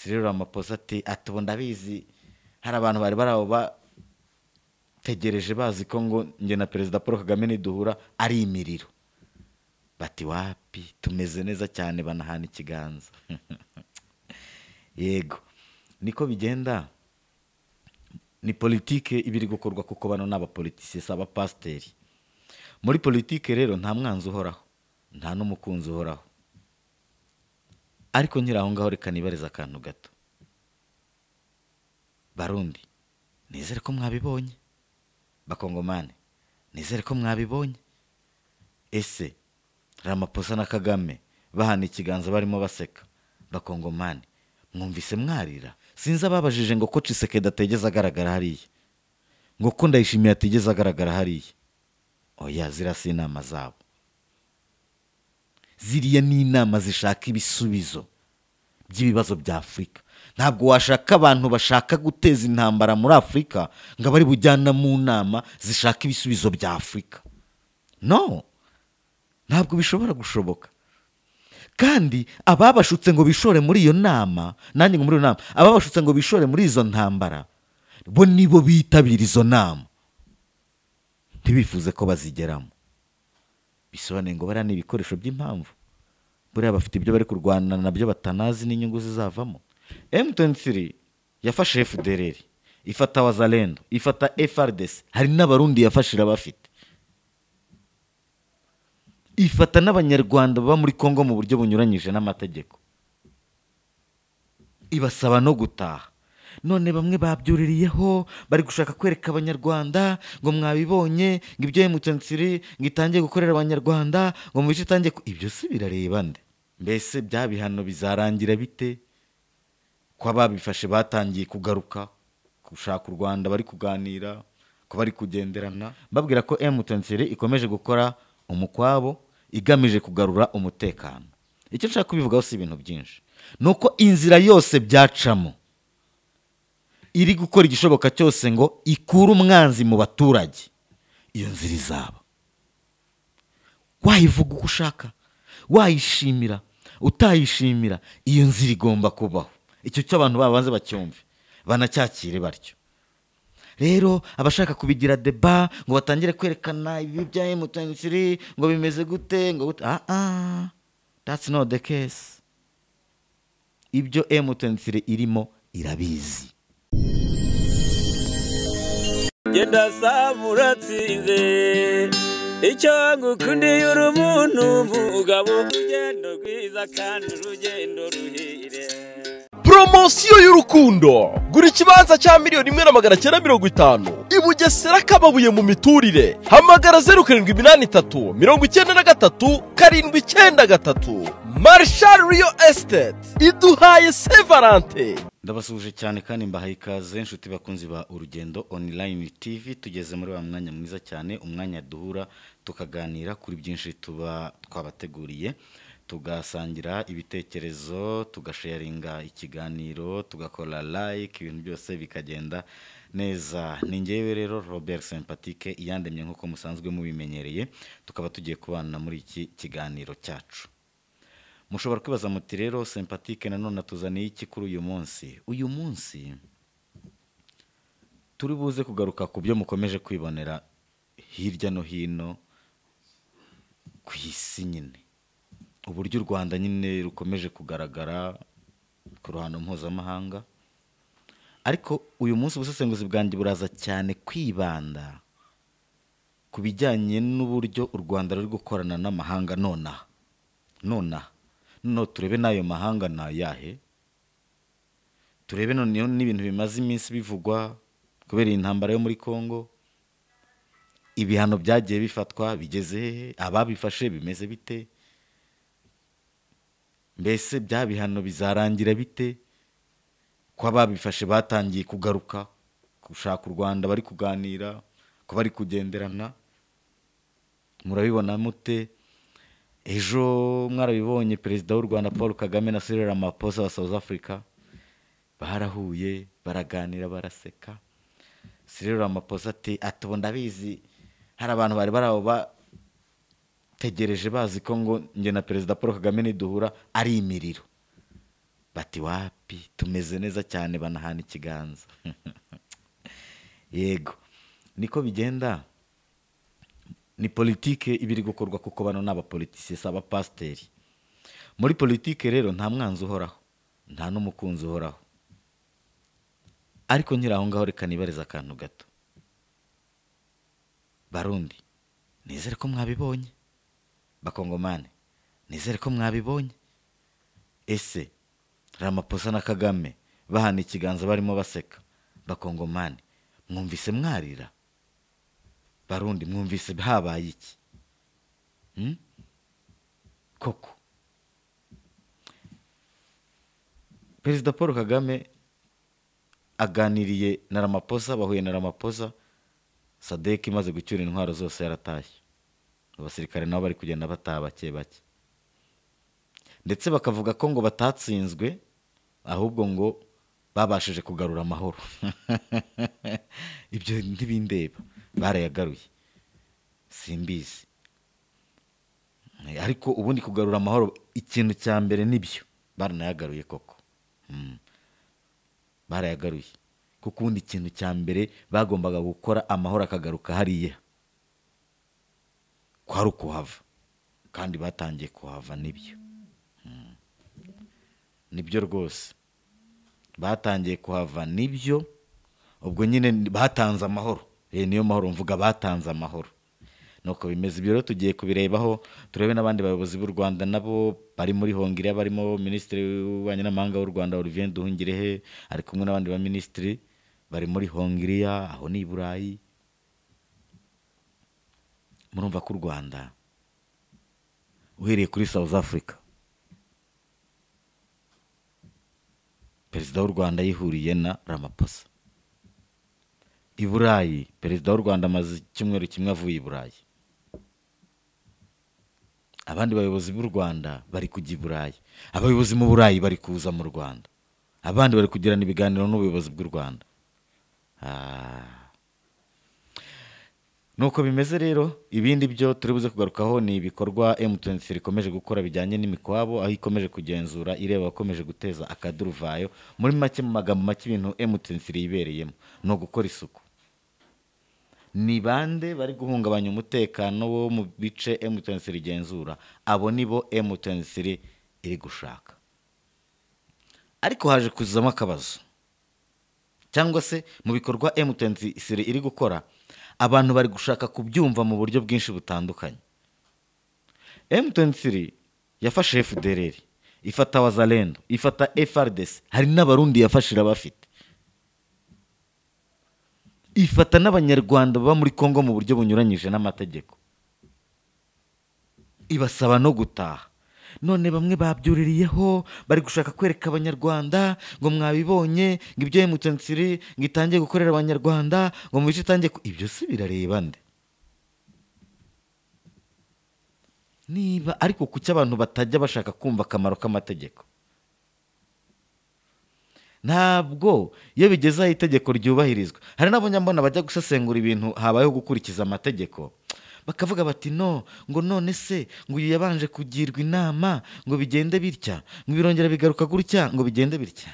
Cyril Ramaphosa ati ubu ndabizi hari abantu bari baraho bategereje bazi ko ngo njye na perezida Paul Kagame niduhura ari imiriro. Bati wapi tumeze neza cyane, banahana ikiganza. Yego niko bigenda, ni politike ibiri gukorwa kuko bano n'abapolitisiye saba pasteri. Muri politike rero nta mwanzi uhoraho, nta n'umukunzi uhoraho. Ariko nkiraho ngaho reka nibariza akantu gato. Barundi nizere ko mwabibonye, bakongomane nizere ko mwabibonye. Ese Ramaphosa na Kagame bahana ikiganza barimo baseka, bakongomane mwumvise mwarira? Sinzi ababajije ngo ko Tshisekedi ategeze agaragara hariya, ngo ko Ndayishimiye ategeze agaragara hariya. Oya, zirasi inama zabo, ziriya ni inama zishaka ibisubizo by'ibibazo bya Afurika. Ntabwo washaka abantu bashaka guteza intambara muri Afurika ngo bari bujyana mu nama zishaka ibisubizo bya Afurika. No, ntabwo bishobora gushoboka. Kandi ababashutse ngo bishore muri iyo nama, nanjye ngo muri iyo nama, ababashutse ngo bishore muri izo ntambara, bo nibo bitabira izo nama, ntibifuze ko bazigeramo. Bisobanuye ngo bariya ni ibikoresho by'impamvu, buriya bafite ibyo bari kurwana nabyo batanazi n'inyungu zizavamo. M23 yafashe FDLR, ifata Wazalendo, ifata FRDC, hari n'abarundi yafashira bafite, ifata n'abanyarwanda baba muri Kongo mu buryo bunyuranyije n'amategeko, ibasaba no gutaha. None bamwe babyuririyeho bari gushaka kwereka abanyarwanda ngo mwabibonye, ngo ibyo M23 ngo itangiye gukorera abanyarwanda, ngo mu bice itangiye ibyo si birareba nde? Mbese bya bihano bizarangira bite ko ababifashe batangiye kugaruka gushaka u Rwanda, bari kuganira ko bari kugenderana, babwira ko M23 ikomeje gukora umukwabo igamije kugarura umutekano. Icyo nshaka kubivugaho si ibintu byinshi, nuko inzira yose byacamo iri gukora igishoboka cyose ngo ikure umwanzi mu baturage. Iyo nzira izaba, wayivuga uko ushaka, wayishimira utayishimira, iyo nzira igomba kubaho. Icyo cyo abantu babanze bacyumve, banacyakire batyo. Rero abashaka kubigira deba ngo batangire kwerekana ibi bya M23 ngo bimeze gute ngo that's not the case. Ibyo M23 irimo irabizi. Genda sabura tsinze icyo ngukundiye uri umuntu mugabo, urugendo rwiza kandi urugendo ruhire. Promosiyo y'urukundo, gura ikibanza cya $1,950 i Bugesera Kababuye mu miturire. Hamagara 0783 93 793. Marshal Real Estate iduhaye Saint Valentin. Ndabasuje cyane kandi mbahaye ikaze inshuti bakunzi ba Urugendo Online TV. Tugeze muri wa mwanya mwiza cyane, umwanya duhura tukaganira kuri byinshi tuba twabateguriye, tugasangira ibitekerezo, tugasharinga ikiganiro, tugakora like, ibintu byose bikagenda neza. Ni njyewe rero Robert Sympathique iyandemye nkuko musanzwe mubimenyereye, tukaba tugiye kubana muri iki kiganiro cyacu. Mushobora kwibaza muti rero Sympathique nanone tuzaniye iki kuri uyu munsi? Uyu munsi turi buze kugaruka ku byo mukomeje kwibonera hirya no hino ku isi nyine, uburyo u Rwanda nyine rukomeje kugaragara ku ruhando mpuzamahanga. Ariko uyu munsi ubusesenguzi bwanjye buraza cyane kwibanda ku bijyanye n'uburyo u Rwanda ruri gukorana n'amahanga nonaha. No turebe n'ayo mahanga na yahe, turebe noneho n'ibintu bimaze iminsi bivugwa kubera intambara yo muri Kongo, ibihano byagiye bifatwa bigeze hehe, ababifashe bimeze bite, mbese bya bihano bizarangira bite ko ababifashe batangiye kugaruka gushaka u Rwanda, bari kuganira ko bari kugenderana. Murabibona mute? Ejo mwarabibonye perezida w'u Rwanda Paul Kagame na Cyril Ramaphosa wa South Africa barahuye, baraganira, baraseka. Cyril Ramaphosa ati ubu ndabizi hari abantu bari baraho bategereje bazi ko ngo njye na perezida Paul Kagame niduhura ari imiriro. bati wapi tumeze neza cyane, banahana ikiganza. Yego niko bigenda, ni politike ibiri gukorwa kuko bano n'abapolitisiye si abapasiteri. Muri politike rero nta mwanzi uhoraho, nta n'umukunzi uhoraho. Ariko nkiri aho ngaho reka nibariza akantu gato. Barundi nizere ko mwabibonye, bakongomane nizere ko mwabibonye. Ese Ramaphosa na Kagame bahana ikiganza barimo baseka, bakongomane mwumvise mwarira? Barundi mwumvise habaye iki? Koko Perezida Paul Kagame aganiriye na Ramaphosa, bahuye na Ramaphosa, Sadek imaze gucyura intwaro zose yaratashye, abasirikare nabo bari kugenda bataha bake bake, ndetse bakavuga ko ngo batatsinzwe ahubwo ngo babashije kugarura amahoro. Ibyo ntibindeba, barayagaruye simbizi. Ariko ubundi kugarura amahoro ikintu cya mbere nibyo baranayagaruye koko. Barayagaruye kuko ubundi ikintu cya mbere bagombaga gukora amahoro akagaruka hariya kwari ukuhava, kandi batangiye kuhava. Nibyo rwose batangiye kuhava, nibyo. Ubwo nyine batanze amahoro, niyo mahoro mvuga, batanze amahoro. Nuko bimeze. Ibyo rero tugiye kubirebaho, turebe n'abandi bayobozi b'u Rwanda nabo bari muri Hongiriya, barimo Minisitiri w'Ububanyi n'Amahanga w'u Rwanda Olivier Nduhungirehe, ari kumwe n'abandi ba minisitiri bari muri Hongiriya, aho ni i Burayi. Murumva ko u Rwanda uhereye kuri South Africa, perezida w'u Rwanda yihuriye na Ramaphosa. I Burayi perezida w'u Rwanda amaze icyumweru kimwe avuye i Burayi. Abandi bayobozi b'u Rwanda bari kujya i Burayi, abayobozi mu Burayi bari kuza mu Rwanda, abandi bari kugirana ibiganiro n'ubuyobozi bw'u Rwanda. Nuko bimeze rero. Ibindi byo turi buze kugarukaho ni ibikorwa M23 ikomeje gukora bijyanye n'imikwabo, aho ikomeje kugenzura ireba abakomeje guteza akaduruvayo. Muri make, mu magambo make, ibintu M23 yibereyemo no gukora isuku. Ni bande bari guhungabanya umutekano wo mu bice M23 igenzura? Abo nibo M23 iri gushaka. Ariko haje kuzamo akabazo, cyangwa se mu bikorwa M23 iri gukora, abantu bari gushaka kubyumva mu buryo bwinshi butandukanye. M23 yafashe FDLR, ifata Wazalendo, ifata FARDC, hari n'abarundi yafashira bafite, ifata n'abanyarwanda baba muri Kongo mu buryo bunyuranyije n'amategeko, ibasaba no gutaha. None bamwe babyuririyeho bari gushaka kwereka abanyarwanda ngo mwabibonye, ngo ibyo M23 ngo itangiye gukorera abanyarwanda, ngo mu bice itangiye ibyo si birareba nde? Niba ariko kuki abantu batajya bashaka kumva akamaro k'amategeko? Ntabwo iyo bigeze aho itegeko ryubahirizwa, hari n'abanyambona bajya gusesengura ibintu habayeho gukurikiza amategeko, bakavuga bati no, ngo none se ngo uyu yabanje kugirwa inama ngo bigende bitya, ngo birongera bigaruka gutya ngo bigende bitya.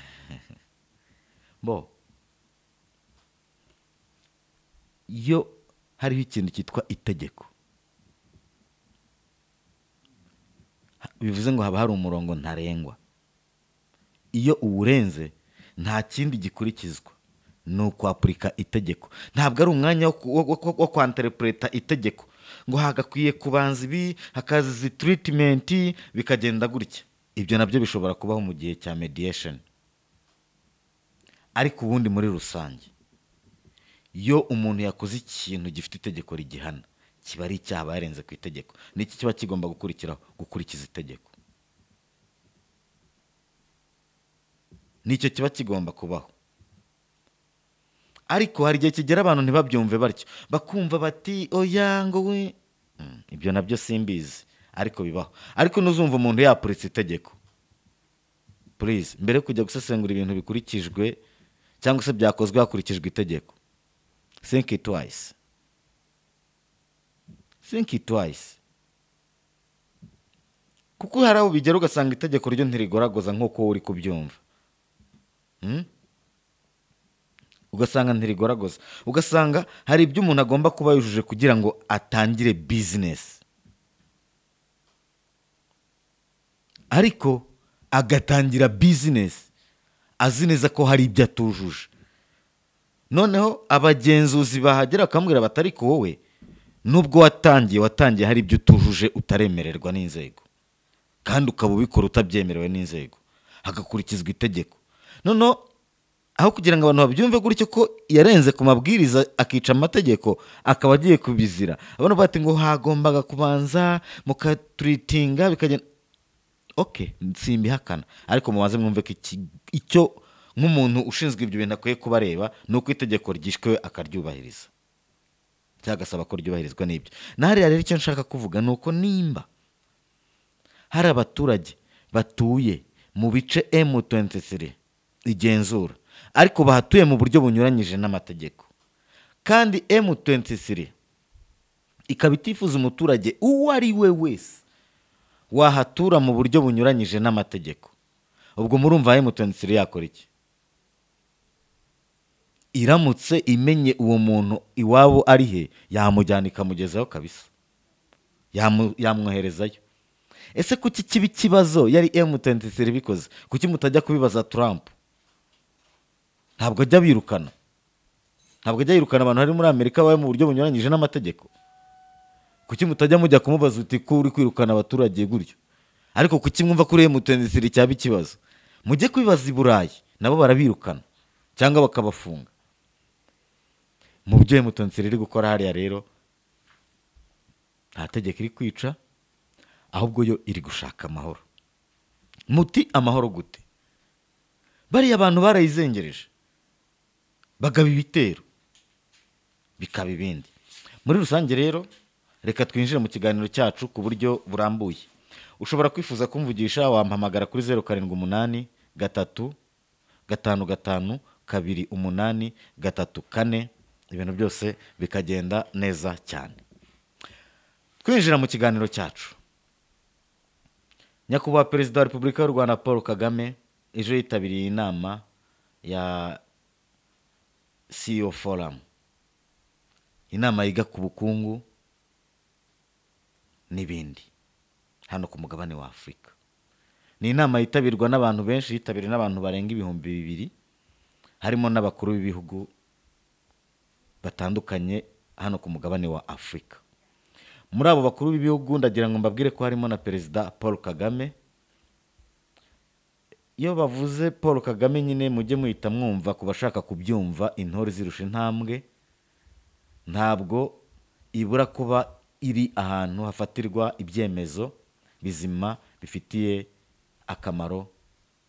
Bo iyo hariho ikintu cyitwa itegeko, bivuze ngo haba hari umurongo ntarengwa. Iyo uwurenze nta kindi gikurikizwa, ni ukwapurika itegeko. Ntabwo ari umwanya wo kwanterpreta itegeko ngo hagakwiye kubanza ibi, hakaza izi treatment, bikagenda gutya. Ibyo nabyo bishobora kubaho mu gihe cya mediation. Ariko ubundi muri rusange, iyo umuntu yakoze ikintu gifite itegeko rigihana, kiba ari icyaha barenze ku itegeko. Niki kiba kigomba gukurikiraho? Gukurikiza itegeko. Nicyo kiba kigomba kubaho. Ariko hari igihe kigera abantu ntibabyumve batyo, bakumva bati oya ngo we, ibyo nabyo simbizi, ariko bibaho. Ariko nuzumva umuntu yapuritse itegeko, please, mbere yo kujya gusesengura ibintu bikurikijwe cyangwa se byakozwe hakurikijwe itegeko, think it twice. kuko hari aho bigera ugasanga itegeko ryo ntirigoragoza nk'uko uri kubyumva. Ugasanga ntirigoragoza, ugasanga hari ibyo umuntu agomba kuba yujuje kugira ngo atangire bizinesi, ariko agatangira bizinesi azi neza ko hari ibyo atujuje. Noneho abagenzuzi bahagera bakamubwira bati ariko wowe nubwo watangiye hari ibyo utujuje utaremererwa n'inzego, kandi ukaba ubikora utabyemerewe n'inzego, hagakurikizwa itegeko. Noneho aho kugira ngo abantu babyumve gutyo ko yarenze ku mabwiriza akica amategeko akaba agiye kubizira, abantu bati ngo hagombaga kubanza mukaturitinga bikagenda. Okay, simbihakana, ariko mubanze mwumve ko icyo nk'umuntu ushinzwe ibyo bintu akwiye kubareba ni uko itegeko ryishwe akaryubahiriza, cyangwa agasaba ko ryubahirizwa n'ibyo. Nahariya rero icyo nshaka kuvuga ni uko nimba hari abaturage batuye mu bice M23 igenzura, ariko bahatuye mu buryo bunyuranyije n'amategeko, kandi M23 ikaba itifuza umuturage uwo ari we wese wahatura mu buryo bunyuranyije n'amategeko, ubwo murumva M23 yakora iki? Iramutse imenye uwo muntu iwabo ari he, yamujyana ikamugezayo kabisa, yamwoherezayo. Ese kuki kiba ikibazo yari M23 bikoze? Kuki mutajya kubibaza Trump? Ntabwo ajya birukana, abantu hari muri Amerika baye mu buryo bunyuranyije n'amategeko. Kuki mutajya mujya kumubaza uti ko uri kwirukana abaturage gutyo? Ariko kuki mwumva kuri M23 cyaba ikibazo? Mujye kwibaza i Burayi, nabo barabirukana cyangwa bakabafunga. Mu byo M23 iri gukora hariya rero nta tegeko iri kwica, ahubwo yo iri gushaka amahoro. Muti amahoro gute? Bariya abantu barayizengereje, bagaba ibitero, bikaba ibindi. Muri rusange rero reka twinjire mu kiganiro cyacu ku buryo burambuye. Ushobora kwifuza kumvugisha, wampamagara kuri 078 3 55 2 8 ibintu byose bikagenda neza cyane. Twinjira mu kiganiro cyacu. Nyakubahwa Perezida wa Repubulika y'u Rwanda Paul Kagame ejo yitabiriye inama ya CEO Forum, inama yiga ku bukungu n'ibindi hano ku mugabane wa Afurika. Ni inama yitabirwa n'abantu benshi, yitabiriwe n'abantu barenga 2,000, harimo n'abakuru b'ibihugu batandukanye hano ku mugabane wa Afurika. Muri abo bakuru b'ibihugu ndagira ngo mbabwire ko harimo na Perezida Paul Kagame. Iyo bavuze Paul Kagame nyine mujye muhita mwumva ku bashaka kubyumva intore zirusha intambwe, ntabwo ibura kuba iri ahantu hafatirwa ibyemezo bizima bifitiye akamaro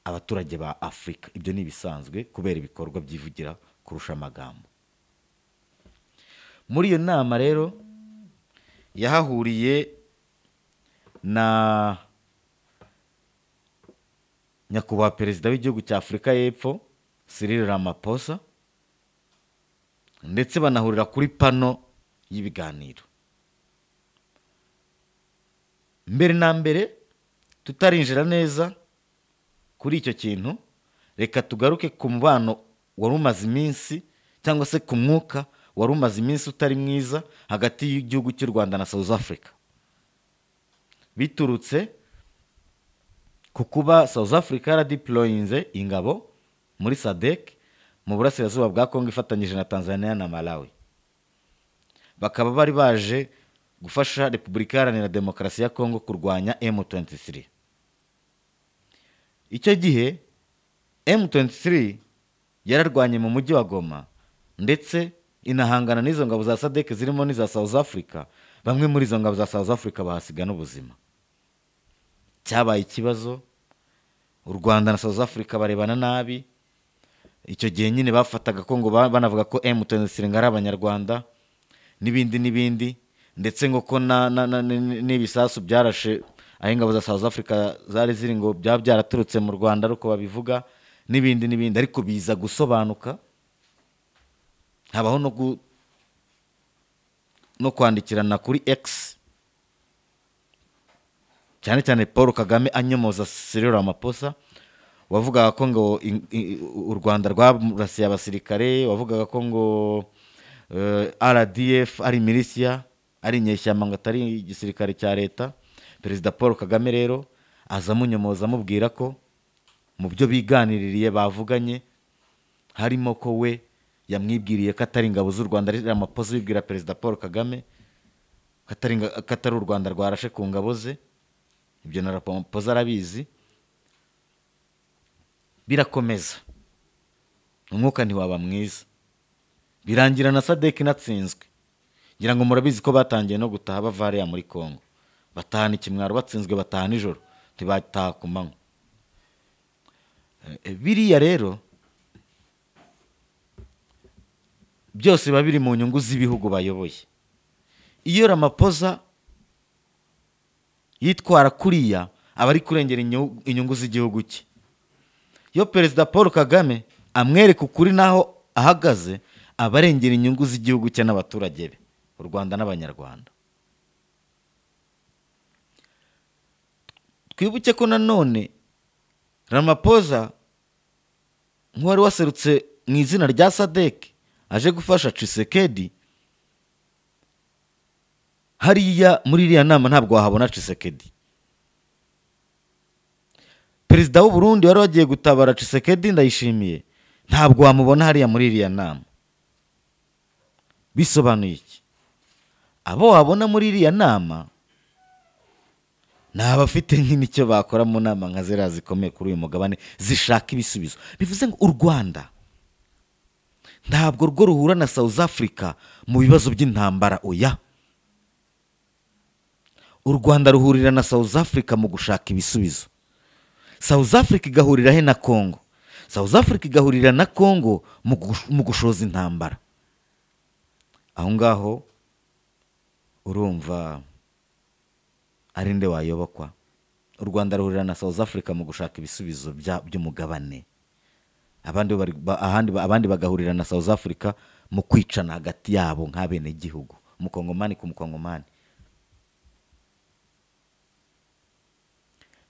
abaturage ba Afurika. Ibyo ni bisanzwe kubera ibikorwa byivugira kurusha amagambo. Muri iyo nama rero yahahuriye na nyakubahwa Perezida w'igihugu cya Afurika y'Epfo Cyril Ramaphosa, ndetse banahurira kuri pano y'ibiganiro. Mbere na mbere tutarinjira neza kuri icyo kintu, reka tugaruke ku mubano wari umaze iminsi, cyangwa se ku mwuka wari umaze iminsi utari mwiza hagati y'igihugu cy'u Rwanda na South Africa, biturutse ku kuba South Africa yaradeployinze ingabo muri SADC mu burasirazuba bwa Kongo ifatanyije na Tanzania na Malawi. Bakaba bari baje gufasha Repubulika Iharanira Demokarasi ya Kongo kurwanya M23. Icyo gihe M23 yararwanye mu mujyi wa Goma, ndetse inahangana n'izo ngabo za SADC zirimo n'iza South Africa. Bamwe muri izo ngabo za South Africa bahasiga n'ubuzima. Cyabaye ikibazo, u Rwanda na South Africa barebana nabi. Icyo gihe nyine bafataga ko ngo banavuga ko M23 ngari abanyarwanda n'ibindi, ndetse ngo ko n'ibisasu byarashe aho ingabo za South Africa zari ziri ngo byaraturutse mu Rwanda ariko babivuga n'ibindi, ariko biza gusobanuka. Habaho no kwandikirana kuri X cyane cyane Paul Kagame anyomoza Cyril Ramaphosa wavugaga ko ngo u Rwanda rwarasiye abasirikare, wavugaga ko ngo RDF ari milisia, ari inyeshyamba ngo atari igisirikare cya leta. Perezida Paul Kagame rero azamunyomoza amubwira ko mu byo biganiririye bavuganye harimo ko we yamwibwiriye ko atari ingabo z'u Rwanda, ari Ramaphosa bibwira Perezida Paul Kagame ko atari u Rwanda rwarashe ku ngabo ze. Ibyo na Ramaphosa arabizi. Birakomeza, umwuka ntiwaba mwiza, birangira na SADC inatsinzwe. Ngira ngo murabizi ko batangiye no gutaha bava hariya muri Congo, batahana ikimwaro, batsinzwe bataha nijoro, ntibataha ku manywa. Biriya rero byose biba biri mu nyungu z'ibihugu bayoboye. Iyo Ramaphosa yitwara kuriya aba ari kurengera inyungu z'igihugu cye. Iyo Perezida Paul Kagame amwereka ukuri naho ahagaze, aba arengera inyungu z'igihugu cye n'abaturage be, u Rwanda n'Abanyarwanda. Twibuke ko nanone Ramaphosa nk'uwari waserutse mu izina rya SADC aje gufasha Tshisekedi, hariya muri iriya nama ntabwo wahabona Tshisekedi. Perezida w'u Burundi wari wagiye gutabara Tshisekedi Ndayishimiye ntabwo wamubona hariya muri iriya nama. Bisobanuye iki? Abo wabona muri iriya nama ni abafite nk'icyo bakora mu nama nka ziriya zikomeye kuri uyu mugabane zishaka ibisubizo. Bivuze ngo u Rwanda ntabwo rwo ruhura na South Africa mu bibazo by'intambara, oya. U Rwanda ruhurira na South Africa mu gushaka ibisubizo. South Africa igahurira he na Congo, South Africa igahurira na Congo mu gushoza intambara. Aho ngaho urumva ari nde wayobokwa? U Rwanda ruhurira na South Africa mu gushaka ibisubizo by'umugabane, abandi bagahurira na South Africa mu kwicana hagati yabo nk'abene gihugu, umukongomani ku mukongomani.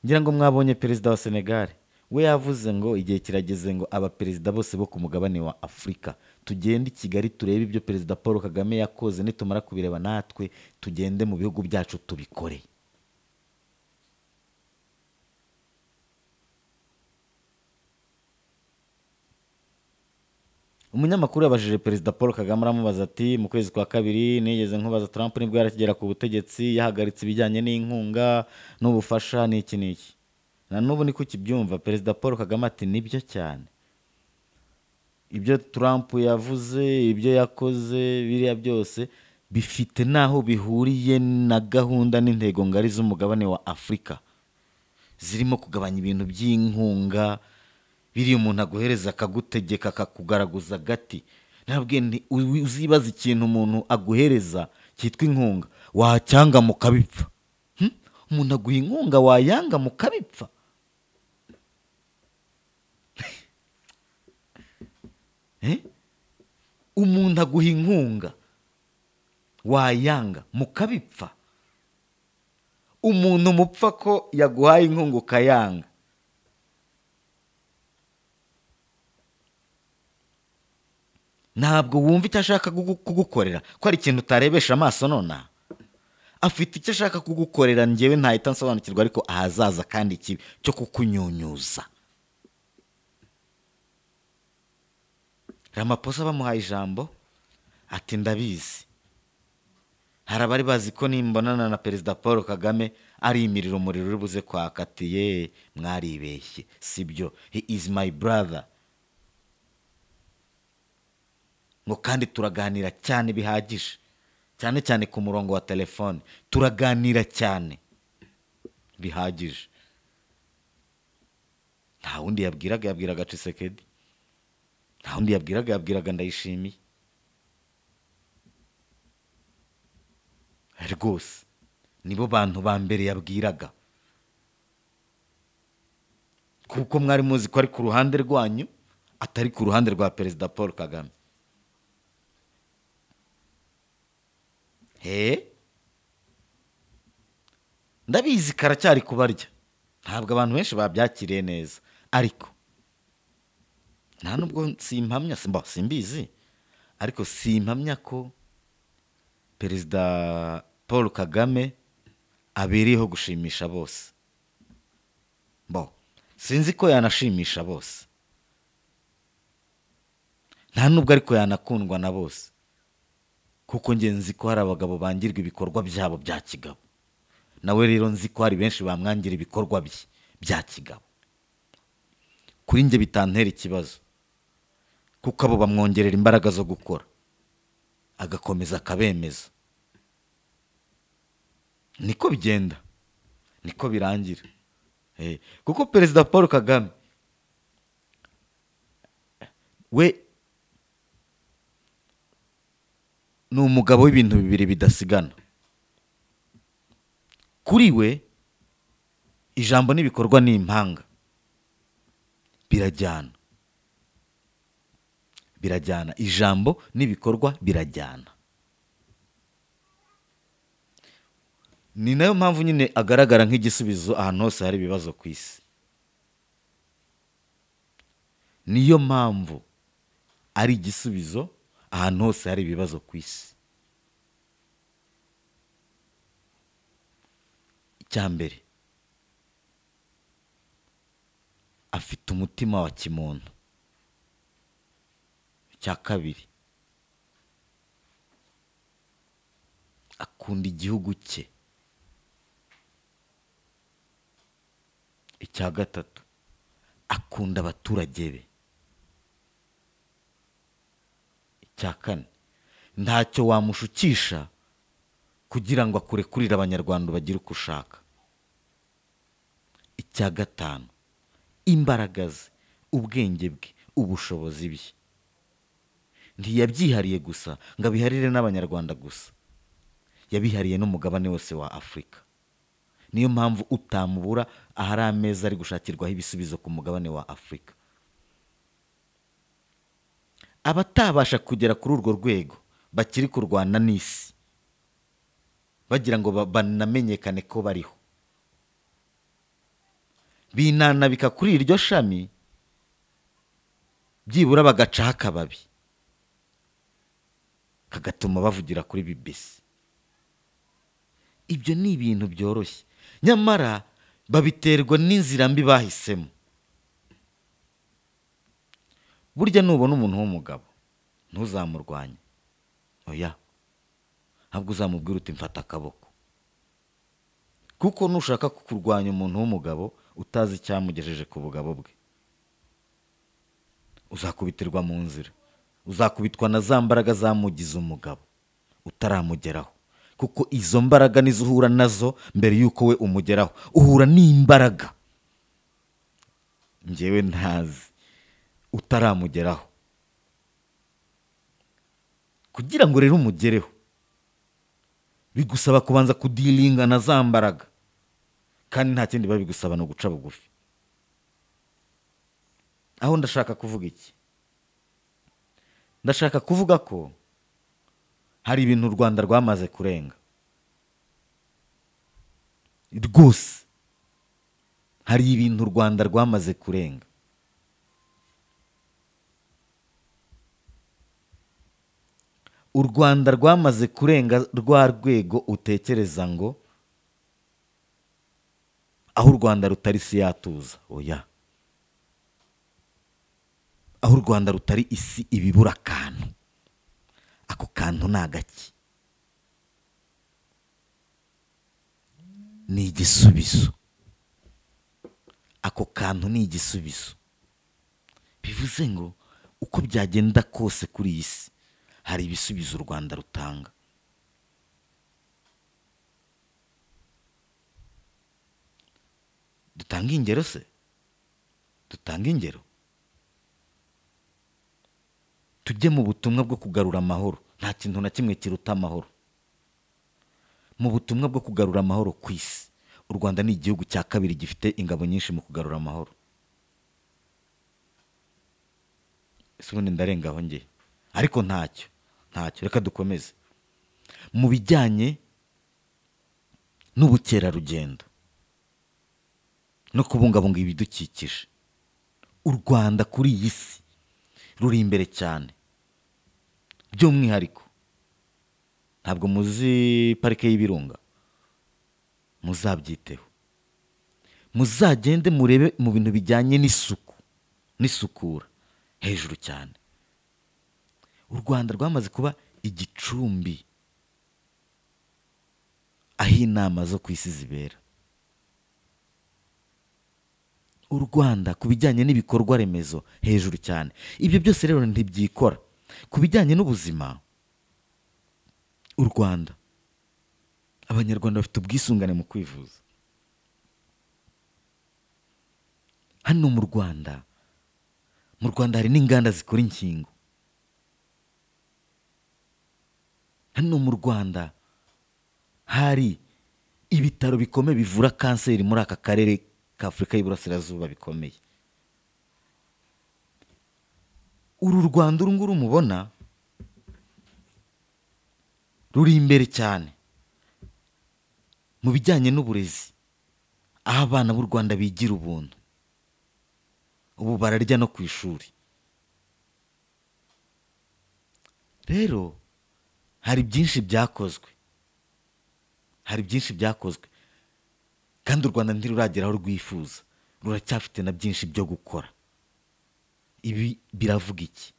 Ngira ngo mwabonye perezida wa Senegal we yavuze ngo igihe kirageze ngo abaperezida bose bo ku mugabane wa Afurika tugende i Kigali turebe ibyo Perezida Paul Kagame yakoze, nitumara kubireba natwe tugende mu bihugu byacu tubikore. Umunyamakuru yabajije Perezida Paul Kagame aramubaza ati mu kwezi kwa kabiri nigeze nkubaza Trump nibwo yarakigera ku butegetsi yahagaritse ibijyanye n'inkunga n'ubufasha n'iki n'iki, na n'ubu niko kibyumva. Perezida Paul Kagame ati nibyo cyane, ibyo Trump yavuze, ibyo yakoze, biriya byose bifite naho bihuriye na gahunda n'intego ngari z'umugabane wa Afurika zirimo kugabanya ibintu by'inkunga. Biriya umuntu aguhereza akagutegeka akakugaragaza gati. Nabwiye nti uzibaza ikintu umuntu aguhereza cyitwa inkunga wacyanga mukabipfa. Umuntu aguha inkunga wayanga mukabipfa. Umuntu aguha inkunga wayanga mukabipfa. Umuntu mupfa ko yaguhaye inkunga ukayanga. Ntabwo wumva icyo ashaka kugukorera, ko ari ikintu utarebesha amaso nona. Afite icyo ashaka kugukorera, njyewe ntahita nsobanukirwa, ariko ahazaza kandi ikibi cyo kukunyunyuza. Ramaphosa bamuhaye ijambo ati ndabizi, hari abari bazi ko nimbonana na Perezida Paul Kagame ari imiriro umuriro uri buze kwakatiye, mwaribeshye, sibyo. He is my brother. Ngo kandi turaganira cyane bihagije, cyane cyane ku murongo wa telefone turaganira cyane bihagije. Nta wundi yabwiraga Tshisekedi, nta wundi yabwiraga Ndayishimiye rwose. Nibo bantu ba mbere yabwiraga, kuko mwari muzi ko ari ku ruhande rwanyu atari ku ruhande rwa Perezida Paul Kagame. ndabizi karacyari kubarya, ntabwo abantu benshi babyakiriye neza, ariko nta nubwo simpamya simbizi, ariko simpamya ko perezida Paul Kagame abereyeho gushimisha bose. Sinzi ko yanashimisha bose, nta nubwo ariko yanakundwa na bose, kuko nge nzi ko hari abagabo bangirwa ibikorwa byabo bya kigabo, nawe rero nzi ko hari benshi bamwangira ibikorwa bye bya kigabo. Kuri nge bitantera ikibazo, kuko abo bamwongerera imbaraga zo gukora, agakomeza akabemeza. Niko bigenda, niko birangira. Kuko perezida Paul Kagame we ni umugabo w'ibintu bibiri bidasigana. Kuri we ijambo n'ibikorwa ni impanga, birajyana, ijambo n'ibikorwa birajyana. Ni nayo mpamvu nyine agaragara nk'igisubizo ahantu hose hari ibibazo ku isi. Niyo mpamvu ari igisubizo ahantu hose hari ibibazo ku isi. Icya mbere, afite umutima wa kimuntu. Icya kabiri, akunda igihugu cye. Icya gatatu, akunda abaturage be. Icya kane, ntacyo wamushukisha kugira ngo akurekurire abanyarwanda bagire uko ushaka. Icya gatanu, imbaraga ze, ubwenge bwe, ubushobozi bwe ntiyabyihariye gusa ngo abiharire n'abanyarwanda gusa, yabihariye n'umugabane wose wa Afurika. Niyo mpamvu utamubura ahari ameza ari gushakirwaho ibisubizo ku mugabane wa Afurika. Abatabasha kugera kuri urwo rwego bakiri kurwana n'isi, bagira ngo banamenyekane ko bariho, binanabika kuri iryo shami, byibura bagacaho akababi kagatuma bavugira kuri BBC. Ibyo ni ibintu byoroshye, nyamara babiterwa n'inzira mbi bahisemo. Burya nubona umuntu w'umugabo ntuzamurwanye, oya, ntabwo uzamubwira uti mfata akaboko, kuko nushaka kurwanya umuntu w'umugabo utazi icyamugejeje ku bugabo bwe, uzakubitirwa mu nzira, uzakubitwa na za mbaraga zamugize umugabo utaramugeraho. Kuko izo mbaraga nizo uhura nazo mbere yuko we umugeraho. Uhura n'imbaraga njyewe ntazi utaramugeraho. Kugira ngo rero umugereho, bigusaba kubanza kudilinga na za mbaraga, kandi nta kindi babigusaba no guca bugufi. Aho ndashaka kuvuga iki? Ndashaka kuvuga ko hari ibintu u Rwanda rwamaze kurenga rwose. Hari ibintu u Rwanda rwamaze kurenga. U Rwanda rwamaze kurenga rwa rwego utekereza ngo aho u Rwanda rutari isi yatuza, oya. Aho u Rwanda rutari isi ibibura akantu, ako kantu ni agaki? Ni igisubizo. Ako kantu ni igisubizo. Bivuze ngo uko byagenda kose kuri iyi si hari ibisubizo u Rwanda rutanga. Dutanga ingero se? Dutanga ingero. Tujye mu butumwa bwo kugarura amahoro. Nta kintu na kimwe kiruta amahoro. Mu butumwa bwo kugarura amahoro ku isi, u Rwanda ni igihugu cya kabiri gifite ingabo nyinshi mu kugarura amahoro. Ubundi ndarenga aho ngiye, ariko ntacyo. Reka dukomeze. Mu bijyanye n'ubukerarugendo no kubungabunga ibidukikije. U Rwanda kuri iyi si ruri imbere cyane. By'umwihariko ntabwo muzi parike y'Ibirunga, muzabyiteho, muzagende murebe mu bintu bijyanye n'isuku n'isukura hejuru cyane. U Rwanda rwamaze kuba igicumbi aho inama zo ku isi zibera. U Rwanda ku bijyanye n'ibikorwa remezo hejuru cyane. Ibyo byose rero ntibyikora. Ku bijyanye n'ubuzima, u Rwanda, abanyarwanda bafite ubwisungane mu kwivuza. Hano mu Rwanda hari n'inganda zikora inkingo. Hano mu Rwanda hari ibitaro bikomeye bivura kanseri muri aka karere ka Afurika y'Iburasirazuba bikomeye. Uru Rwanda nguru mubona ruri imbere cyane mu bijyanye n'uburezi, aho abana b'u Rwanda bigira ubuntu. Ubu bararya no ku ishuri. Rero hari byinshi byakozwe, kandi u Rwanda ntiruragera aho rwifuza, ruracyafite na byinshi byo gukora. Ibi biravuga iki?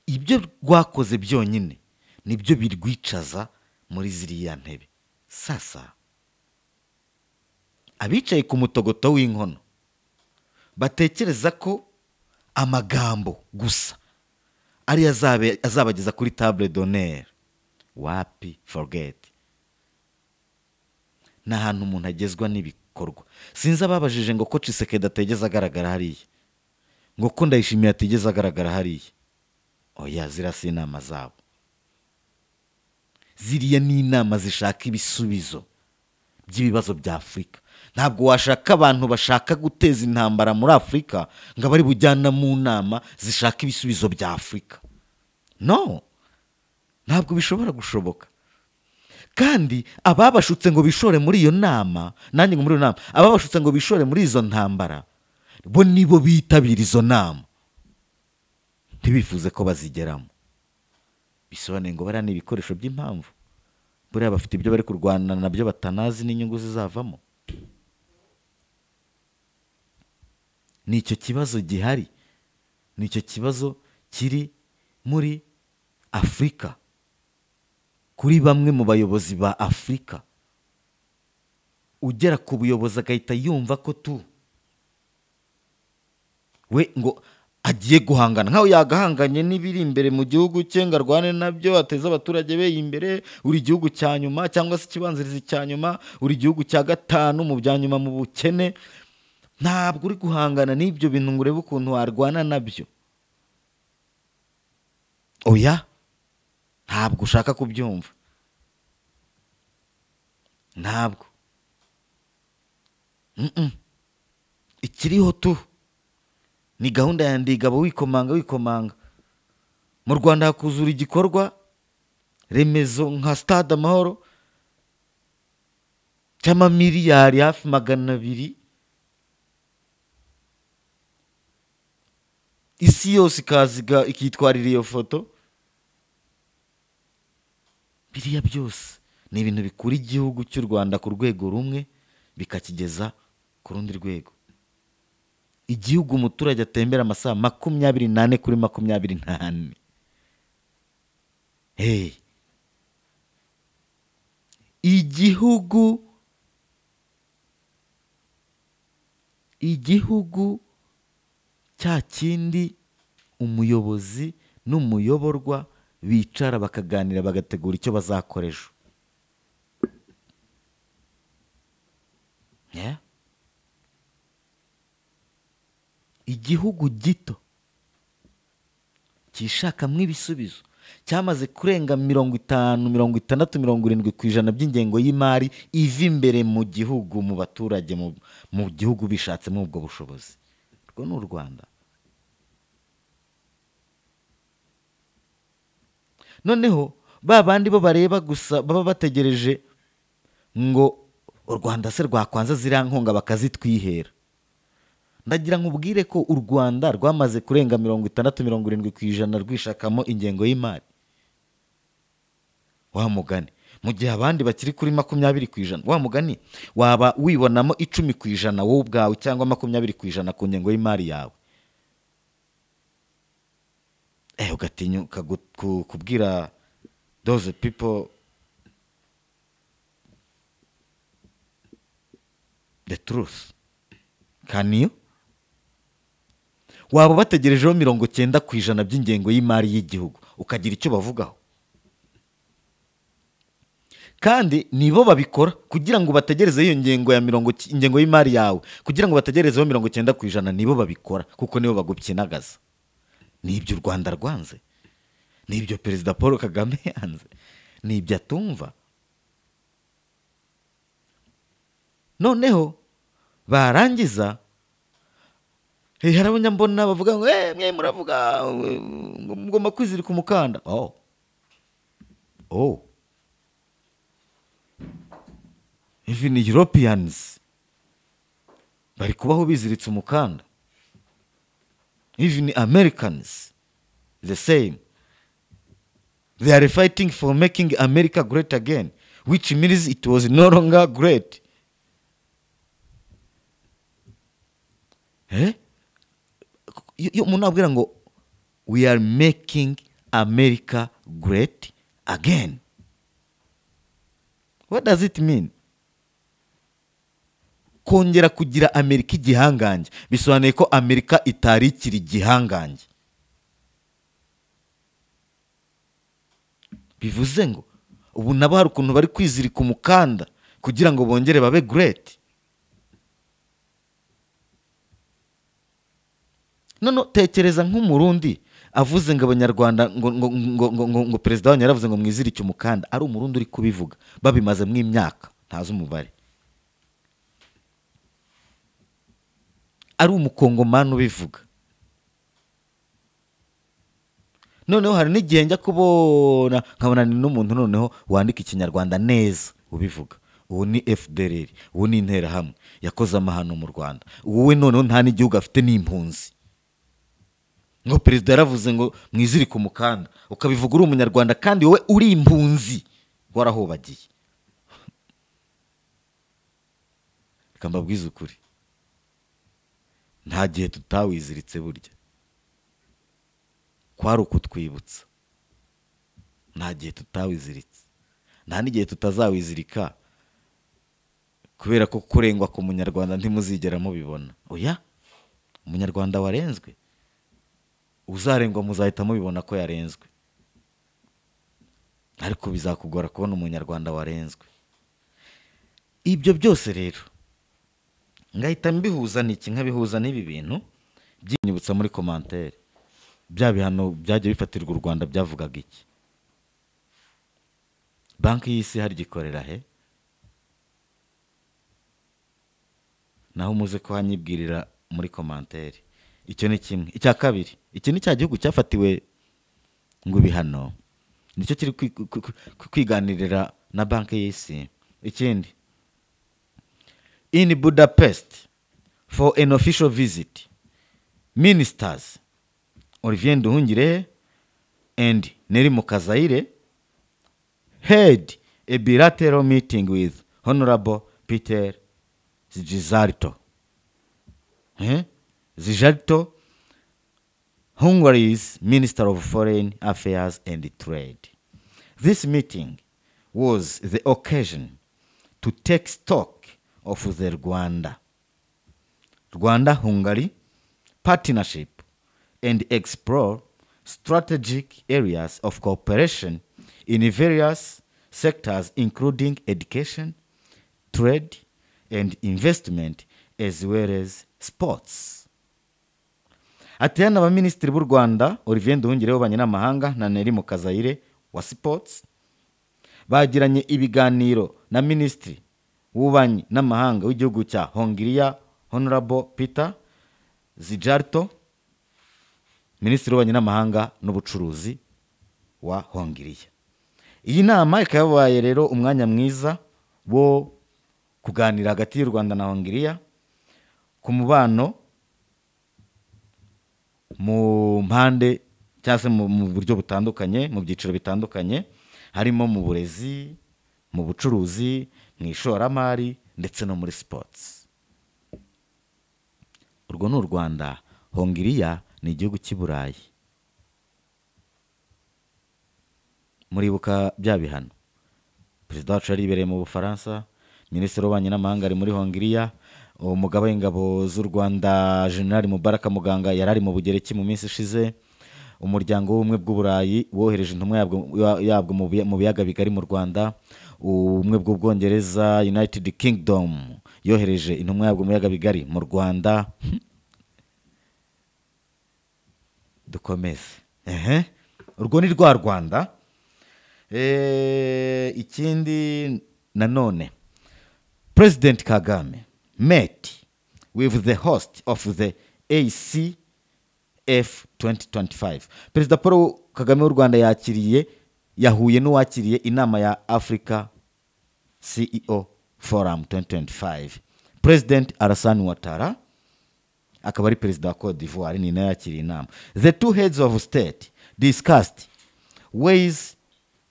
Ibyo rwakoze byonyine nibyo birwicaza muri ziriya ntebe. Sasa abicaye ku mutogoto w'inkono batekereza ko amagambo gusa ari azabageza kuri table d'honneur. Wapi, forget. Ni ahantu umuntu agezwa n'ibikorwa. Sinzi ababajije ngo ko Tshisekedi ategeze agaragara hariya, ngo ko Ndayishimiye atigeze agaragara hariya. Oya, ziriya si inama zabo. Ziriya ni inama zishaka ibisubizo by'ibibazo bya Afurika. Ntabwo washaka abantu bashaka guteza intambara muri Afurika ngo bari bujyana mu nama zishaka ibisubizo bya Afurika. No, ntabwo bishobora gushoboka. Kandi ababashutse ngo bishore muri iyo nama, nanjye ngo muri iyo nama, ababashutse ngo bishore muri izo ntambara, bo nibo bitabira izo nama, ntibifuze ko bazigeramo. Bisobanuye ngo bariya ni ibikoresho by'impamvu. Buriya bafite ibyo bari kurwana nabyo batanazi n'inyungu zizavamo. Ni icyo kibazo gihari, ni icyo kibazo kiri muri Afurika, kuri bamwe mu bayobozi ba Afurika. Ugera ku buyobozi agahita yumva ko we ngo agiye guhangana, nkaho yagahanganye n'ibiri imbere mu gihugu cye ngo arwane nabyo, ateze abaturage be imbere. Uri igihugu cya nyuma cyangwa se ikibanzirizi cya nyuma, uri igihugu cya gatanu mu bya nyuma mu bukene. Ntabwo uri guhangana n'ibyo bintu ngo urebe ukuntu warwana nabyo. Oya, ntabwo ushaka kubyumva. Ntabwo. Ikiriho ni gahunda ya ndigabo wikomanga. Mu Rwanda hakuzura igikorwa remezo nka Stade Amahoro cy'amamiliyari hafi 200. Isi yose ikaziga ikitwarira iyo foto. Biriya byose ni ibintu bikura igihugu cy'u Rwanda ku rwego rumwe bikakigeza ku rundi rwego. Igihugu umuturage atembera amasaha 24 kuri 24. Hey, igihugu cya kindi umuyobozi n'umuyoborwa bicara bakaganira bagategura icyo bazakora ejo. Igihugu gito cyishakamo ibisubizo cyamaze kurenga 50, 60, 70% by'ingengo y'imari iva imbere mu gihugu, mu baturage, mu gihugu bishatsemo ubwo bushobozi. Rwo n'u Rwanda. Noneho ba bandi bo bareba gusa, baba bategereje ngo u Rwanda se rwakwanza ziriya nkunga bakazitwihera? Ndagira nkubwire ko u Rwanda rwamaze kurenga 60-70% rwishakamo ingengo y'imari. Wa mugani mu gihe abandi bakiri kuri 20%, wa mugani waba wibonamo 10% wowe ubwawe cyangwa 20% ku ngengo y'imari yawe. Ugatinyuka kubwira those people the truth. Can you? Waba bategerejeho 90% by'ingengo y'imari y'igihugu ukagira icyo bavugaho? Kandi nibo babikora kugira ngo bategereze iyo ingengo y'imari yawe, kugira ngo bategerezeho 90% nibo babikora kuko nibo bagupyinagaza. Nibyo u Rwanda rwanze, nibyo Perezida Paul Kagame yanze, nibyo atumva. Noneho barangiza hari abanyambona bavuga ngo mwe muravuga ngomba kwizirika umukanda. Even Europeans bari kubaho biziritse umukanda. Even Americans the same. They are fighting for making America great again, which means it was no longer great. Umuntu abwira ngo we are making America great again. What does it mean? Kongera kugira Amerika igihangange bisobanuye ko Amerika itari ikiri igihangange. Bivuze ngo ubu nabo hari ukuntu bari kwizirika umukanda kugira ngo bongere babe great. Nono tekereza nk'umurundi avuze ngo abanyarwanda ngo perezida wanyu yaravuze ngo mwizirike umukanda, ari umurundi uri kubivuga babimaze mw'imyaka ntazi umubare. Ari umukongomani ubivuga. Noneho hari n'igihe njya kubona nkabona ni n'umuntu noneho wandika ikinyarwanda neza ubivuga. Uwo ni FDLR, uwo ni Interahamwe yakoze amahano mu Rwanda. Wowe noneho nta n'igihugu afite n'impunzi. Ngo perezida yaravuze ngo mwizirike umukanda, ukabivuga uri umunyarwanda kandi wowe uri impunzi warahobagiye. Reka mbabwize ukuri, nta gihe tutawiziritse burya, kwari ukutwibutsa. Nta gihe tutawiziritse, nta n'igihe tutazawizirika, kubera ko kurengwa ku munyarwanda ntimuzigera mubibona. Oya, umunyarwanda warenzwe uzarengwa muzahita mubibona ko yarenzwe, ariko bizakugora kubona umunyarwanda warenzwe. Ibyo byose rero ngahita mbihuza n'iki, nkabihuza n'ibi bintu by'inyibutsa muri commentaire. Bya bihano byagiye bifatirwa u Rwanda byavugaga iki? Banki y'Isi hari gikorera he? Naho muze ko hanyibwirira muri commentaire. Icyo ni kimwe. Icya kabiri, iki ni cya gihugu cyafatiwe ngo ibihano, nicyo kiri kwiganirira na Banki y'Isi. Ikindi, in Budapest for an official visit, ministers Olivier Nduhungirehe and Neri Mukazayire had a bilateral meeting with Honorable Peter Szijjártó. Szijjártó, Hungary's Minister of Foreign Affairs and Trade. This meeting was the occasion to take stock of the Rwanda-Hungary partnership and explore strategic areas of cooperation in various sectors including education, trade, and investment, as well as sports. Atiyana abaministiri b'u Rwanda Olivier Nduhungirehe w'ububanyi n'amahanga na Neri Mukazayire wa sports bagiranye ibiganiro na Ministri w'ububanyi n'amahanga w'igihugu cya Hongiriya Honorable Peter Szijjártó, Ministri w'ububanyi n'amahanga n'ubucuruzi wa Hongiriya. Iyi nama ikabaye rero umwanya mwiza wo kuganira hagati y'u Rwanda na Hongiriya ku mubano mu mpande cyangwa se mu buryo butandukanye, mu byiciro bitandukanye, harimo mu burezi, mu bucuruzi, mu ishoramari ndetse no muri sports. Urwo ni u Rwanda. Hongiriya ni igihugu cy'i Burayi. Muribuka bya bihano, perezida wacu yari ibereye mu Bufaransa, minisitiri w'ububanyi n'amahanga ari muri Hongiriya, umugaba w'ingabo z'u Rwanda General Mubaraka Muganga yari ari mu Bugereki mu minsi ishize. Umuryango w'ubumwe bw'Uburayi wohereje intumwa yabwo mu biyaga bigari mu Rwanda. Ubumwe bw'Ubwongereza United Kingdom yohereje intumwa yabwo mu biyaga bigari mu Rwanda. Dukomeze. Urwo ni rwa Rwanda. Ikindi nanone, President Kagame met with the host of the ACF 2025. Perezida Paul Kagame w'u Rwanda yahuye n'uwakiriye inama ya Africa CEO Forum 2025. President Alassane Ouattara akaba ari perezida wa Cote d'Ivoire, ni nayo yakiriye inama. The two heads of state discussed ways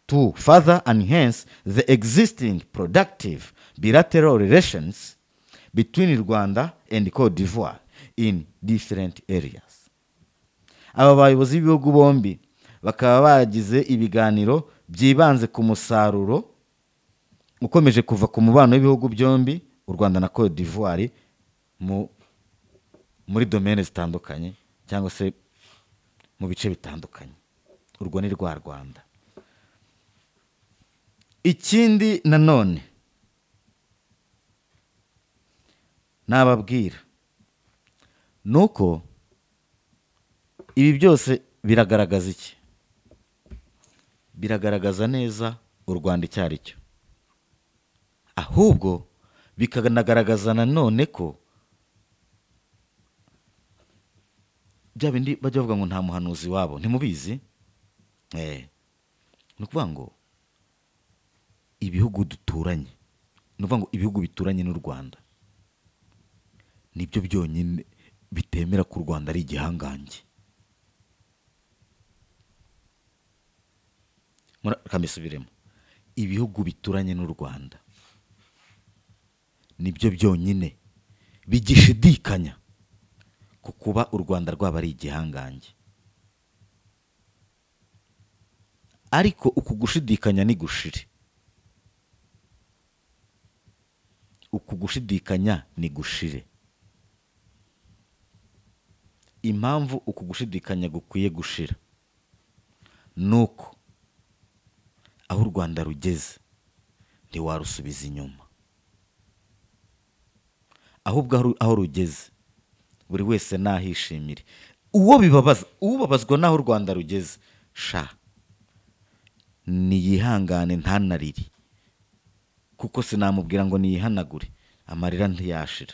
to further enhance the existing productive bilateral relations between Rwanda and Cote d'Ivoire in different areas. Aba bayobozi b'ibihugu bombi bakaba bagize ibiganiro byibanze ku musaruro ukomeje kuva ku mubano w'ibihugu byombi, u Rwanda na Cote d'Ivoire, muri domaine zitandukanye cyangwa se mu bice bitandukanye. Urwo ni rwa Rwanda. Ikindi nanone nababwira nuko ibi byose biragaragaza iki? Biragaragaza neza u Rwanda icyo ari cyo, ahubwo bikanagaragaza nanone ko bya bindi bajya bavuga ngo nta muhanuzi wabo, ntimubizi. Ni ukuvuga ngo ibihugu duturanye, ni ukuvuga ngo ibihugu bituranye n'u Rwanda nibyo byonyine bitemera ko u Rwanda ari igihangange. Kamisubiremo, ibihugu bituranye n'u Rwanda nibyo byonyine bigishidikanya ku kuba u Rwanda rwaba ari igihangange. Ariko uku gushidikanya ni gushire, uku gushidikanya ni gushire. Impamvu uku gushidikanya gukwiye gushira nuko aho u Rwanda rugeze ntiwarusubiza inyuma, ahubwo aho rugeze buri wese nahishimire. Uwo bibabaza, ubabazwa naho u Rwanda rugeze, sha niyihangane ntanariri, kuko sinamubwira ngo niyihanagure amarira ntiyashira,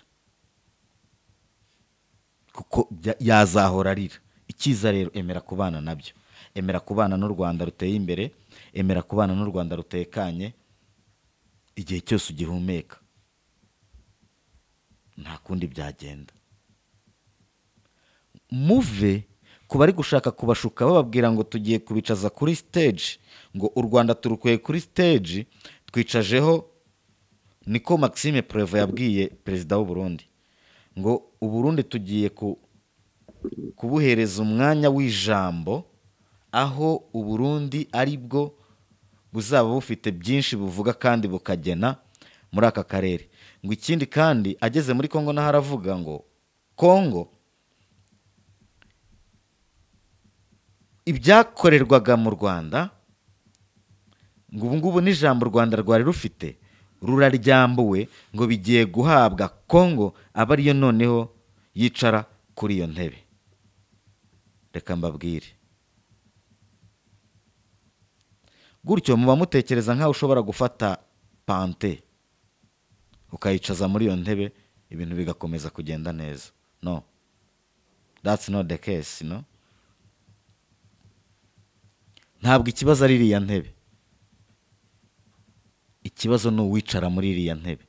kuko yazahora arira. Icyiza rero, emera kubana nabyo, emera kubana n'u Rwanda ruteye imbere, emera kubana n'u Rwanda rutekanye igihe cyose ugihumeka, nta kundi byagenda. Muve ku bari gushaka kubashuka bababwira ngo tugiye kubicaza kuri stage, ngo u Rwanda turukuye kuri stage twicajeho. Niko Maxime Prevot yabwiye perezida w'u Burundi ngo u Burundi tugiye kubuhereza umwanya w'ijambo, aho u Burundi ari bwo buzaba bufite byinshi buvuga kandi bukagena muri aka karere. Ngo ikindi kandi ageze muri Kongo naho aravuga ngo Kongo ibyakorerwaga mu Rwanda, ngo ubu ngubu n'ijambo u Rwanda rwari rufite ruraryambuwe, ngo bigiye guhabwa Kongo, aba ariyo noneho yicara kuri iyo ntebe. Reka mbabwire, gutyo muba mutekereza nkaho ushobora gufata pante ukayicaza muri iyo ntebe ibintu bigakomeza kugenda neza. No, that's not the case, no. Ntabwo ikibazo ari iriya ntebe, ikibazo ni uwicara muri iriya ntebe.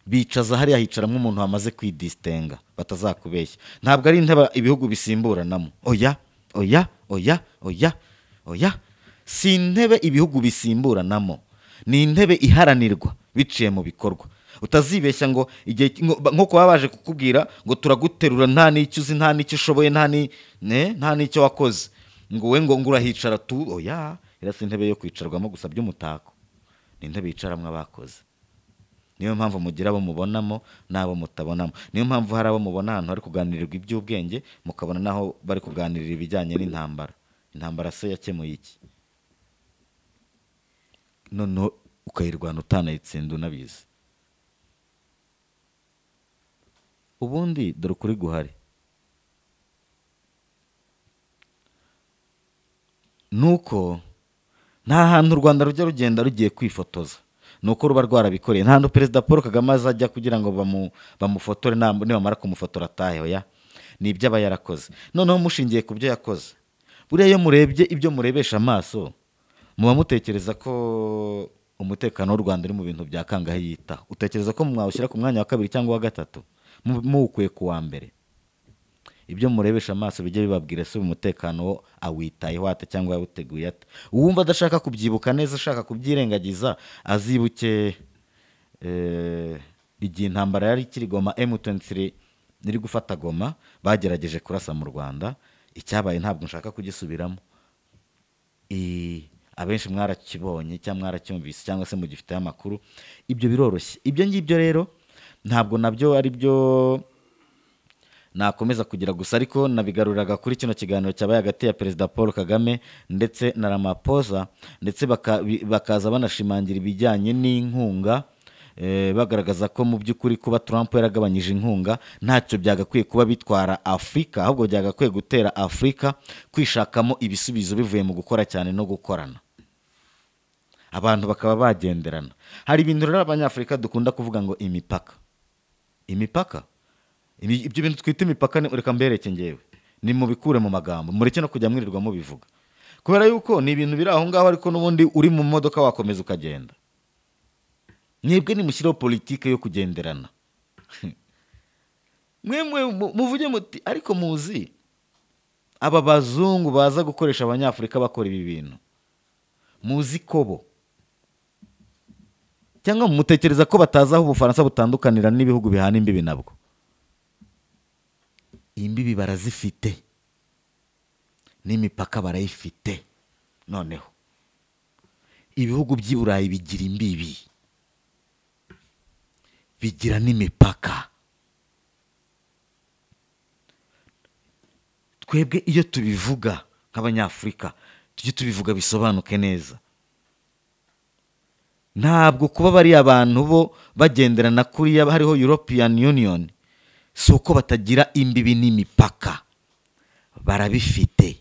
bicaza hariya hicaramwo umuntu wamaze kwidisitenga batazakubeshya. Ntabwo ari intebe ibihugu bisimburanamo, oya oya oya oya oya, si intebe ibihugu bisimburanamo, ni intebe iharanirwa biciye mu bikorwa. Utazibeshya ngo igihe nko kuba baje kukubwira ngo turaguterura nta n'icyo uzi, nta n'icyo ushoboye, nta n'icyo wakoze, ngo we ngo urahicara tu, oya, irasa intebe yo kwicarwamo gusa by'umutako, ni intebe yicaramwe abakoze. Niyo mpamvu mugira abo mubonamo n'abo mutabonamo. Niyo mpamvu hari abo mubona ahantu hari kuganirirwa iby'ubwenge, mukabona naho bari kuganirira ibijyanye n'intambara. Intambara se yakemuye iki? None ukayirwana utanayitsinda unabizi. Ubundi dore ukuri guhari, nuko nta hantu u Rwanda rujya rugenda rugiye kwifotoza, nuko ruba rwarabikoreye. Nta hantu Perezida Paul Kagame azajya kugira ngo bamufotore, nibamara kumufotora atahe, oya, ni ibyo aba yarakoze. Noneho mushingiye ku byo yakoze, buriya iyo murebye ibyo murebesha amaso, muba mutekereza ko umutekano w'u Rwanda uri mu bintu bya kangahe yitaho. Utekereza ko mwawushyira ku mwanya wa kabiri cyangwa wa gatatu, muwukuye ku wa mbere. Ibyo murebesha amaso bijye bibabwira se umutekano wo awitayeho ate cyangwa yawuteguye ate. Uwumva adashaka kubyibuka neza, ashaka kubyirengagiza, azibuke igihe intambara yari ikiri Goma, M23 niri gufata Goma, bagerageje kurasa mu Rwanda. Icyabaye ntabwo nshaka kugisubiramo, abenshi mwarakibonye cyangwa mwaracyumvise cyangwa se mugifite amakuru. Ibyo biroroshye. Ibyo ngibyo rero ntabwo nabyo ari byo nakomeza kugira gusa, ariko nabigaruraga kuri kino kiganiro cyabaye hagati ya Perezida Paul Kagame ndetse na Ramaphosa, ndetse bakaza banashimangira ibijyanye n'inkunga, bagaragaza ko mu by'ukuri kuba Trump yaragabanyije inkunga ntacyo byagakwiye kuba bitwara Afurika, ahubwo byagakwiye gutera Afurika kwishakamo ibisubizo bivuye mu gukora cyane no gukorana, abantu bakaba bagenderana. Hari ibintu rero abanyafurika dukunda kuvuga ngo imipaka, ibyo bintu twita imipaka, reka mbereke ngewe, ni mubikure mu magambo, mureke no kujya mwirirwa mubivuga, kubera yuko ni ibintu biri aho ngaho, ariko n'ubundi uri mu modoka wakomeza ukagenda. Mwebwe nimushyiraho politike yo kugenderana. Mwemwe muvuge muti ariko muzi aba bazungu baza gukoresha abanyafurika bakora ibi bintu, muzi ko bo cyangwa mutekereza ko batazaho Ubufaransa butandukanira n'ibihugu bihana imbibi nabwo? Imbibi barazifite, n'imipaka barayifite. Noneho ibihugu by'i Burayi bigira imbibi, bigira n'imipaka. Twebwe iyo tubivuga nk'abanyafurika, tujye tubivuga bisobanuke neza. Ntabwo kuba bari abantu bo bagenderana kuriya hariho European Union, si uko batagira imbibi n'imipaka, barabifite,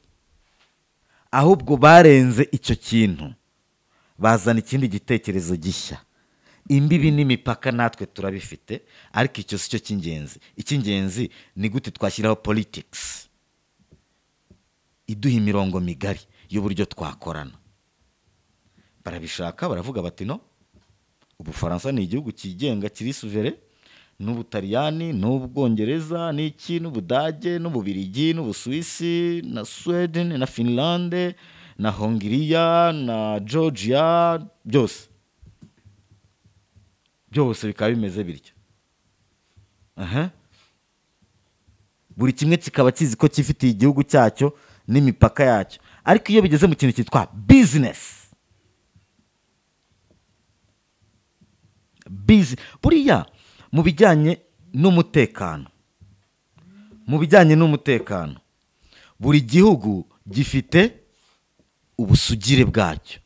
ahubwo barenze icyo kintu, bazana ikindi gitekerezo gishya. Imbibi n'imipaka natwe turabifite, ariko icyo si cyo cy'ingenzi. Icy'ingenzi ni gute twashyiraho politics iduha imirongo migari y'uburyo twakorana. Barabishaka, baravuga bati no, Ubufaransa ni igihugu kigenga kiri souverain, n'Ubutaliyani n'Ubwongereza n'iki n'Ubudage n'Ububirigi n'Ubusuwisi na Sweden na Finland na Hongiriya na Georgia, byose bikaba bimeze bityo. Buri kimwe kikaba kizi ko kifitiye igihugu cyacyo n'imipaka yacyo. Ariko iyo bigeze mu kintu cyitwa business, buriya mu bijyanye n'umutekano, buri gihugu gifite ubusugire bwacyo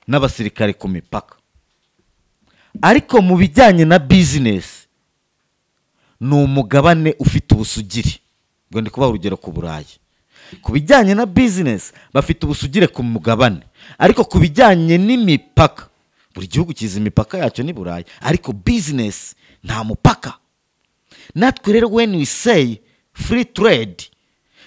n'abasirikare ku mipaka. Ariko mu bijyanye na business, ni umugabane ufite ubusugire. Ngo ndi kubaha urugero ku Burayi. Ku bijyanye na business bafite ubusugire ku mugabane, ariko ku bijyanye n'imipaka, buri gihugu kizi imipaka yacyo ni Burayi, ariko business nta mupaka. Natwe rero when we say free trade,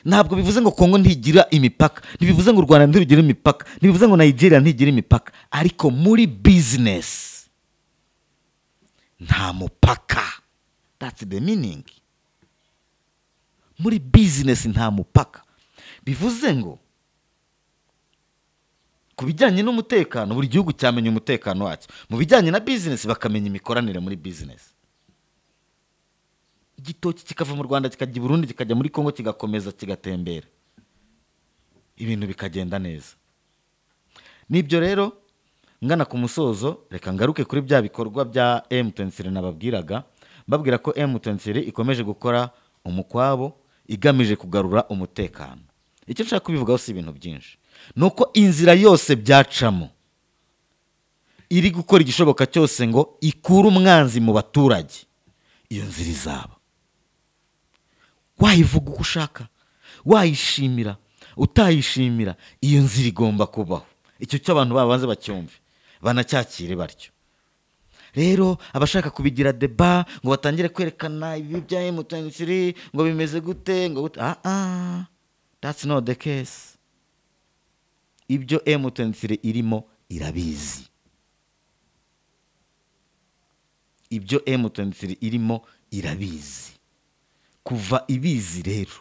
ntabwo bivuze ngo Kongo ntigira imipaka, ntibivuze ngo u Rwanda ntirugira imipaka, ntibivuze ngo Nigeria ntigira imipaka, ariko muri business nta mupaka. That's the meaning. Muri business nta mupaka. Bivuze ngo ku bijyanye n'umutekano buri gihugu cyamenya umutekano wacyo, mu bijyanye na business bakamenya imikoranire muri business. Igitoki kikava mu Rwanda kikajya i Burundi kikajya muri Kongo kigakomeza kigatembera, ibintu bikagenda neza. Nibyo rero ngana ku musozo, reka ngaruke kuri bya bikorwa bya M23 nababwiraga, mbabwira ko M23 ikomeje gukora umukwabo igamije kugarura umutekano. Icyo nshaka kubivugaho si ibintu byinshi, nuko inzira yose byacamo iri gukora igishoboka cyose ngo ikure umwanzi mu baturage. Iyo nzira izaba, wayivuga uko ushaka, wayishimira utayishimira, iyo nzira igomba kubaho. Icyo cyo abantu babanze bacyumve, banacyakire batyo. Rero abashaka kubigira deba ngo batangire kwerekana ibi bya M23 ngo bimeze gute ngo that's not the case. Ibyo M23 irimo irabizi. Ibyo M23 irimo irabizi. Kuva ibizi rero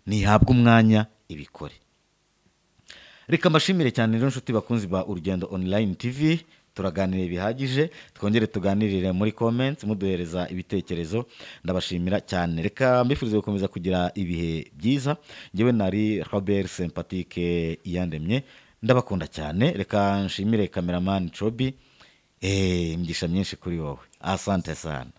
nihabwa umwanya ibikore. Reka mbashimire cyane rero nshuti bakunzi ba Urugendo Online TV. Turaganire bihagije, twongere tuganirire muri comments muduhereza ibitekerezo. Ndabashimira cyane. Reka mbifurize gukomeza kugira ibihe byiza. Ngewe nari Robert Sympathique Iyandemye, ndabakunda cyane. Reka nshimire cameraman Chobi, mgisha myinshi kuri wowe. Asante sana.